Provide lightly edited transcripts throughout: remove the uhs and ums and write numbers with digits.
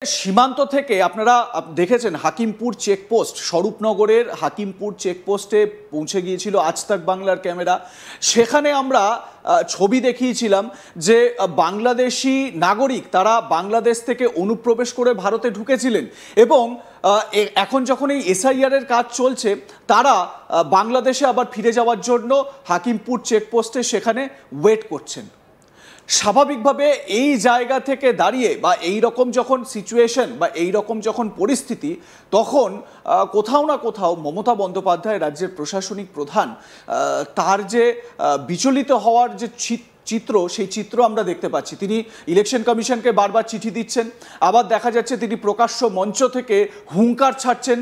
সীমান্ত থেকে আপনারা দেখেছেন হাকিমপুর চেকপোস্ট, স্বরূপনগরের হাকিমপুর চেকপোস্টে পৌঁছে গিয়েছিল আজ তাক বাংলার ক্যামেরা। সেখানে আমরা ছবি দেখিয়েছিলাম যে বাংলাদেশি নাগরিক তারা বাংলাদেশ থেকে অনুপ্রবেশ করে ভারতে ঢুকেছিলেন এবং এখন যখন এই এসআইআর এর কাজ চলছে তারা বাংলাদেশে আবার ফিরে যাওয়ার জন্য হাকিমপুর চেকপোস্টে সেখানে ওয়েট করছেন। স্বাভাবিকভাবে এই জায়গা থেকে দাঁড়িয়ে বা এই রকম যখন সিচুয়েশন বা এই রকম যখন পরিস্থিতি, তখন কোথাও না কোথাও মমতা বন্দ্যোপাধ্যায় রাজ্যের প্রশাসনিক প্রধান তার যে বিচলিত হওয়ার যে চিত্র, সেই চিত্র আমরা দেখতে পাচ্ছি। তিনি ইলেকশন কমিশনকে বারবার চিঠি দিচ্ছেন, আবার দেখা যাচ্ছে তিনি প্রকাশ্য মঞ্চ থেকে হুঙ্কার ছাড়ছেন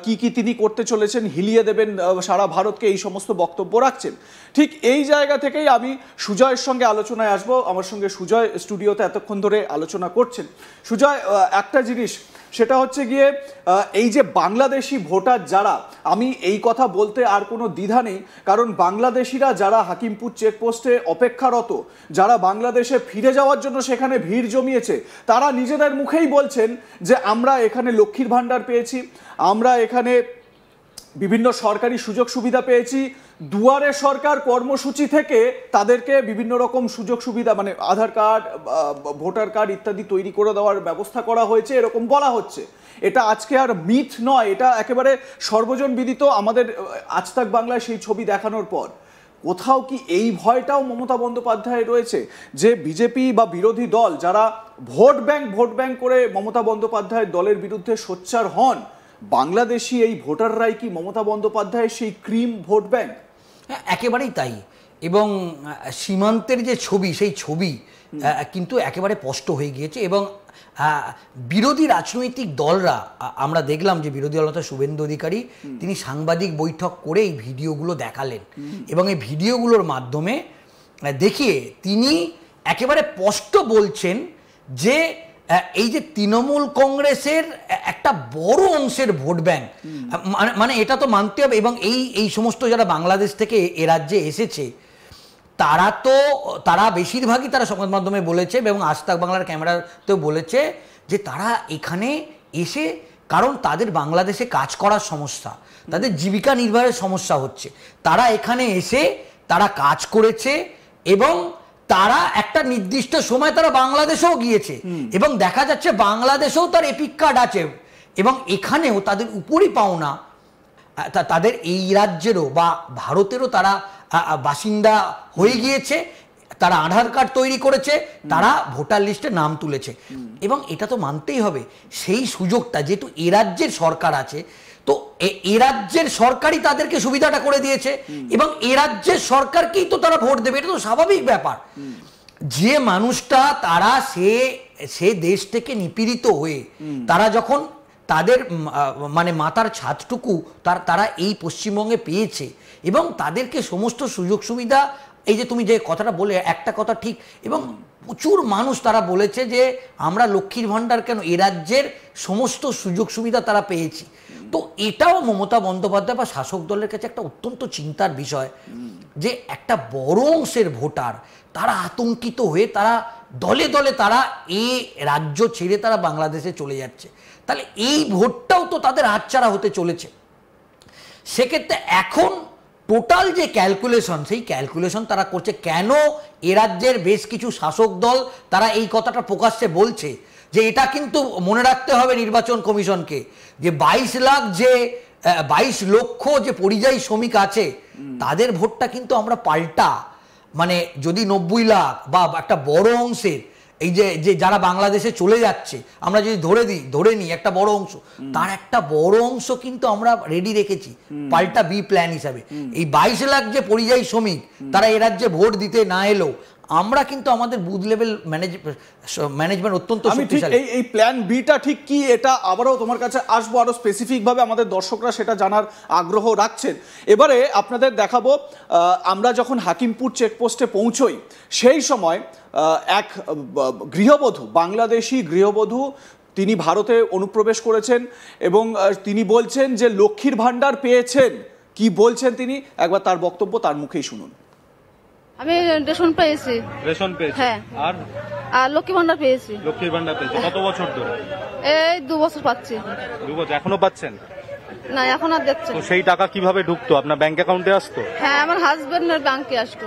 কি কি তিনি করতে চলেছেন, হিলিয়ে দেবেন সারা ভারতকে, এই সমস্ত বক্তব্য রাখছেন। ঠিক এই জায়গা থেকেই আমি সুজয়ের সঙ্গে আলোচনায় আসবো। আমার সঙ্গে সুজয় স্টুডিওতে এতক্ষণ ধরে আলোচনা করছেন। সুজয়, একটা জিনিস সেটা হচ্ছে গিয়ে এই যে বাংলাদেশি ভোটার যারা, আমি এই কথা বলতে আর কোনো দ্বিধা নেই, কারণ বাংলাদেশিরা যারা হাকিমপুর চেকপোস্টে অপেক্ষারত, যারা বাংলাদেশে ফিরে যাওয়ার জন্য সেখানে ভিড় জমিয়েছে, তারা নিজেদের মুখেই বলছেন যে আমরা এখানে লক্ষ্মীর ভাণ্ডার পেয়েছি, আমরা এখানে বিভিন্ন সরকারি সুযোগ সুবিধা পেয়েছি, দুয়ারে সরকার কর্মসূচি থেকে তাদেরকে বিভিন্ন রকম সুযোগ সুবিধা মানে আধার কার্ড, ভোটার কার্ড ইত্যাদি তৈরি করে দেওয়ার ব্যবস্থা করা হয়েছে, এরকম বলা হচ্ছে। এটা আজকে আর মিথ নয়, এটা একেবারে সর্বজন বিদিত। আমাদের আজ তাক বাংলায় সেই ছবি দেখানোর পর কোথাও কি এই ভয়টাও মমতা বন্দ্যোপাধ্যায় রয়েছে যে বিজেপি বা বিরোধী দল যারা ভোট ব্যাংক করে মমতা বন্দ্যোপাধ্যায়ের দলের বিরুদ্ধে সোচ্চার হন, বাংলাদেশি এই ভোটাররাই কি মমতা বন্দ্যোপাধ্যায়ের সেই ক্রিম ভোট ব্যাংক? হ্যাঁ, একেবারেই তাই। এবং সীমান্তের যে ছবি, সেই ছবি কিন্তু একেবারে স্পষ্ট হয়ে গিয়েছে। এবং বিরোধী রাজনৈতিক দলরা, আমরা দেখলাম যে বিরোধী দলনেতা শুভেন্দু অধিকারী তিনি সাংবাদিক বৈঠক করে এই ভিডিওগুলো দেখালেন এবং এই ভিডিওগুলোর মাধ্যমে দেখিয়ে তিনি একেবারে স্পষ্ট বলছেন যে এই যে তৃণমূল কংগ্রেসের একটা বড় অংশের ভোট ব্যাংক, মানে এটা তো মানতে হবে। এবং এই সমস্ত যারা বাংলাদেশ থেকে এ রাজ্যে এসেছে তারা বেশিরভাগই তারা সংবাদ মাধ্যমে বলেছে এবং আজ তাক বাংলার ক্যামেরাতেও বলেছে যে তারা এখানে এসে, কারণ তাদের বাংলাদেশে কাজ করার সমস্যা, তাদের জীবিকা নির্বাহের সমস্যা হচ্ছে, তারা এখানে এসে তারা কাজ করেছে এবং তারা একটা নির্দিষ্ট সময় তারা বাংলাদেশেও গিয়েছে এবং দেখা যাচ্ছে বাংলাদেশেও তার এপিক কার্ড আছে এবং এখানেও তাদের উপরই পাওনা, তাদের এই রাজ্যেরও বা ভারতেরও তারা বাসিন্দা হয়ে গিয়েছে, তারা আধার কার্ড তৈরি করেছে, তারা ভোটার লিস্টে নাম তুলেছে। এবং এটা তো মানতেই হবে, সেই সুযোগটা যেহেতু এ রাজ্যের সরকার আছে, তো এ রাজ্যের সরকারই তাদেরকে সুবিধাটা করে দিয়েছে এবং এ রাজ্যের সরকারকেই তো তারা ভোট দেবে, এটা তো স্বাভাবিক ব্যাপার। যে মানুষটা তারা সে দেশ থেকে নিপীড়িত হয়ে তারা যখন তাদের মানে মাথার ছাদটুকু তারা এই পশ্চিমবঙ্গে পেয়েছে এবং তাদেরকে সমস্ত সুযোগ সুবিধা, এই যে তুমি যে কথাটা বলে একটা কথা ঠিক, এবং প্রচুর মানুষ তারা বলেছে যে আমরা লক্ষ্মীর ভাণ্ডার কেন, এ রাজ্যের সমস্ত সুযোগ সুবিধা তারা পেয়েছি। তো এটাও মমতা বন্দ্যোপাধ্যায় বা শাসক দলের কাছে একটা অত্যন্ত চিন্তার বিষয় যে একটা বড় অংশের ভোটার তারা আতঙ্কিত হয়ে তারা দলে দলে তারা এই রাজ্য ছেড়ে তারা বাংলাদেশে চলে যাচ্ছে। তাহলে এই ভোটটাও তো তাদের হাতছাড়া হতে চলেছে। সেক্ষেত্রে এখন টোটাল যে ক্যালকুলেশন, সেই ক্যালকুলেশন তারা করছে। কেন এ রাজ্যের বেশ কিছু শাসক দল তারা এই কথাটা প্রকাশ্যে বলছে যে এটা কিন্তু মনে রাখতে হবে নির্বাচন কমিশনকে, যে 22 লক্ষ যে পরিযায়ী শ্রমিক আছে তাদের ভোটটা কিন্তু আমরা পাল্টা, মানে যদি 90 লাখ বা একটা বড় অংশের এই যে যারা বাংলাদেশে চলে যাচ্ছে, আমরা যদি ধরে নিই একটা বড় অংশ, তার একটা বড় অংশ কিন্তু আমরা রেডি রেখেছি পাল্টা বি প্ল্যান হিসাবে। এই 22 লাখ যে পরিযায়ী শ্রমিক তারা এ রাজ্যে ভোট দিতে না এলেও আমরা কিন্তু আমাদের বুথ লেভেল ম্যানেজমেন্ট অত্যন্ত শক্তিশালী। এই প্ল্যান বিটা ঠিক কি, এটা আবারও তোমার কাছে আসবো, আরো স্পেসিফিক ভাবে আমাদের দর্শকরা সেটা জানার আগ্রহ রাখছেন। এবারে আপনাদের দেখাবো আমরা যখন হাকিমপুর চেকপোস্টে পৌঁছই সেই সময় এক গৃহবধূ, বাংলাদেশি গৃহবধূ, তিনি ভারতে অনুপ্রবেশ করেছেন এবং তিনি বলছেন যে লক্ষ্মীর ভাণ্ডার পেয়েছেন। কি বলছেন তিনি, একবার তার বক্তব্য তার মুখেই শুনুন। আমি রেশন পেয়েছি। রেশন পেয়েছি। হ্যাঁ। আর আর লক্ষ্মী ভান্ডার পেয়েছি। লক্ষ্মীর ভান্ডার পেয়েছি কত বছর ধরে? এই 2 বছর পাচ্ছি। 2 বছর এখনো পাচ্ছেন? না, এখন আর দেখছে। তো সেই টাকা কিভাবে ঢুকতো? আপনার ব্যাংক অ্যাকাউন্টে আসতো? হ্যাঁ, আমার হাজবেন্ডের ব্যাংকে আসতো।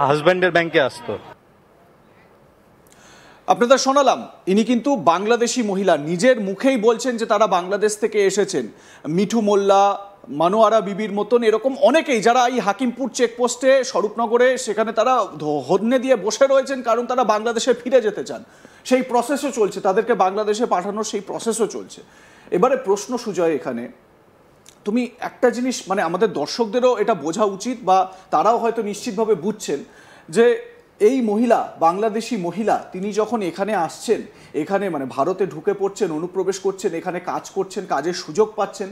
হাজবেন্ডের ব্যাংকে আসতো। আপনাদের শোনালাম ইনি কিন্তু বাংলাদেশি মহিলা, নিজের মুখেই বলছেন যে তারা বাংলাদেশ থেকে এসেছেন। মিঠু মোল্লা, মানোয়ারা বিবির মতন এরকম অনেকেই যারা এই হাকিমপুর চেকপোস্টে স্বরূপনগরে সেখানে তারা হন্যে দিয়ে বসে রয়েছেন, কারণ তারা বাংলাদেশে ফিরে যেতে চান। সেই প্রসেসও চলছে, তাদেরকে বাংলাদেশে পাঠানোর সেই প্রসেসও চলছে। এবারে প্রশ্ন সুজয়, এখানে তুমি একটা জিনিস মানে আমাদের দর্শকদেরও এটা বোঝা উচিত, বা তারাও হয়তো নিশ্চিতভাবে বুঝছেন যে এই মহিলা, বাংলাদেশি মহিলা, তিনি যখন এখানে আসছেন, এখানে মানে ভারতে ঢুকে পড়ছেন, অনুপ্রবেশ করছেন, এখানে কাজ করছেন, কাজের সুযোগ পাচ্ছেন,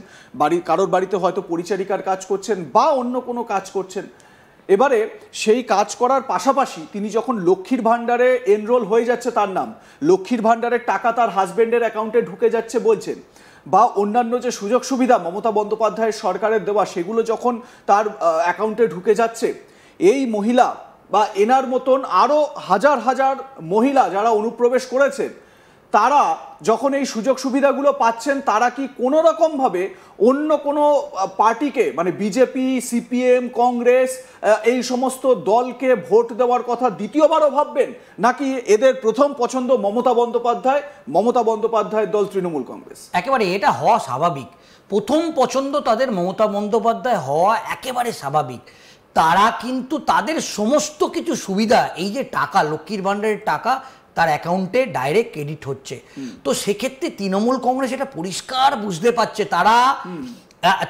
কারোর বাড়িতে হয়তো পরিচারিকার কাজ করছেন বা অন্য কোনো কাজ করছেন। এবারে সেই কাজ করার পাশাপাশি তিনি যখন লক্ষ্মীর ভাণ্ডারে এনরোল হয়ে যাচ্ছে, তার নাম লক্ষ্মীর ভাণ্ডারের টাকা তার হাজবেন্ডের অ্যাকাউন্টে ঢুকে যাচ্ছে বলছেন, বা অন্যান্য যে সুযোগ সুবিধা মমতা বন্দ্যোপাধ্যায়ের সরকারের দেওয়া সেগুলো যখন তার অ্যাকাউন্টে ঢুকে যাচ্ছে, এই মহিলা বা এনার মতন আরও হাজার হাজার মহিলা যারা অনুপ্রবেশ করেছেন, তারা যখন এই সুযোগ সুবিধাগুলো পাচ্ছেন, তারা কি কোনো রকমভাবে অন্য কোনো পার্টিকে মানে বিজেপি, সিপিএম, কংগ্রেস এই সমস্ত দলকে ভোট দেওয়ার কথা দ্বিতীয়বারও ভাববেন, নাকি এদের প্রথম পছন্দ মমতা বন্দ্যোপাধ্যায়ের দল তৃণমূল কংগ্রেস? একেবারে এটা হওয়া স্বাভাবিক। প্রথম পছন্দ তাদের মমতা বন্দ্যোপাধ্যায় হওয়া একেবারে স্বাভাবিক। তারা কিন্তু তাদের সমস্ত কিছু সুবিধা, এই যে টাকা, লক্ষ্মীর ভাণ্ডারের টাকা তার অ্যাকাউন্টে ডাইরেক্ট ক্রেডিট হচ্ছে, তো সেক্ষেত্রে তৃণমূল কংগ্রেস এটা পরিষ্কার বুঝতে পারছে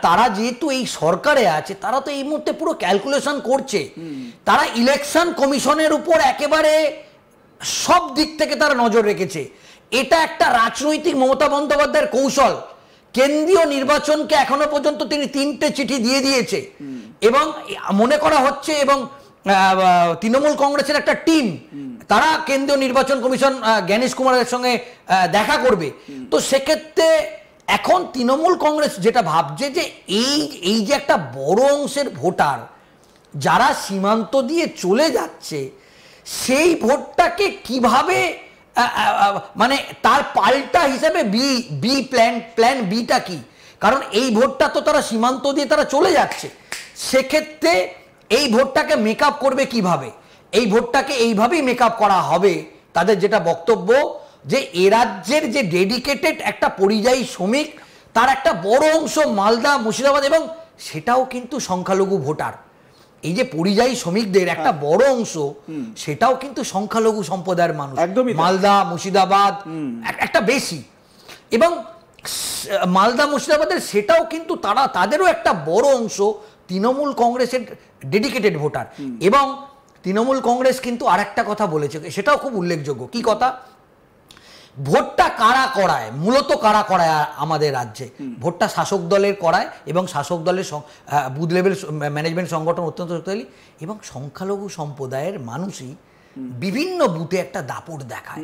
তারা যেহেতু এই সরকারে আছে, তারা তো এই মুহূর্তে পুরো ক্যালকুলেশন করছে। তারা ইলেকশন কমিশনের উপর একেবারে সব দিক থেকে তারা নজর রেখেছে। এটা একটা রাজনৈতিক মমতা বন্দ্যোপাধ্যায়ের কৌশল। কেন্দ্রীয় নির্বাচনকে এখনো পর্যন্ত তিনি 3টে চিঠি দিয়ে দিয়েছে, এবং মনে করা হচ্ছে, এবং তৃণমূল কংগ্রেসের একটা টিম তারা কেন্দ্রীয় নির্বাচন কমিশন জ্ঞানেশ কুমারের সঙ্গে দেখা করবে। তো সেক্ষেত্রে এখন তৃণমূল কংগ্রেস যেটা ভাবছে যে এই যে একটা বড় অংশের ভোটার যারা সীমান্ত দিয়ে চলে যাচ্ছে, সেই ভোটটাকে কিভাবে মানে তার পাল্টা হিসেবে প্ল্যান বিটা কি? কারণ এই ভোটটা তো তারা সীমান্ত দিয়ে তারা চলে যাচ্ছে, সেক্ষেত্রে এই ভোটটাকে মেকআপ করবে কিভাবে? এই ভোটটাকে এইভাবেই মেকআপ করা হবে। তাদের যেটা বক্তব্য যে এ রাজ্যের যে ডেডিকেটেড একটা পরিযায়ী শ্রমিক, তার একটা বড় অংশ মালদা, মুর্শিদাবাদ, এবং সেটাও কিন্তু সংখ্যালঘু ভোটার। এই যে পরিযায়ী শ্রমিকদের একটা বড় অংশ, সেটাও কিন্তু সংখ্যালঘু সম্প্রদায়ের মানুষ, মালদা, মুর্শিদাবাদ একটা বেশি, এবং মালদা, মুর্শিদাবাদের সেটাও কিন্তু তাদেরও একটা বড় অংশ তৃণমূল কংগ্রেসের ডেডিকেটেড ভোটার। এবং তৃণমূল কংগ্রেস কিন্তু আরেকটা কথা বলেছে, সেটাও খুব উল্লেখযোগ্য। কি কথা? ভোটটা কারা করায়, মূলত কারা করায় আমাদের রাজ্যে? ভোটটা শাসক দলের করায়, এবং শাসক দলের বুথ লেভেল ম্যানেজমেন্ট সংগঠন অত্যন্ত শক্তিশালী, এবং সংখ্যালঘু সম্প্রদায়ের মানুষই বিভিন্ন বুথে একটা দাপট দেখায়।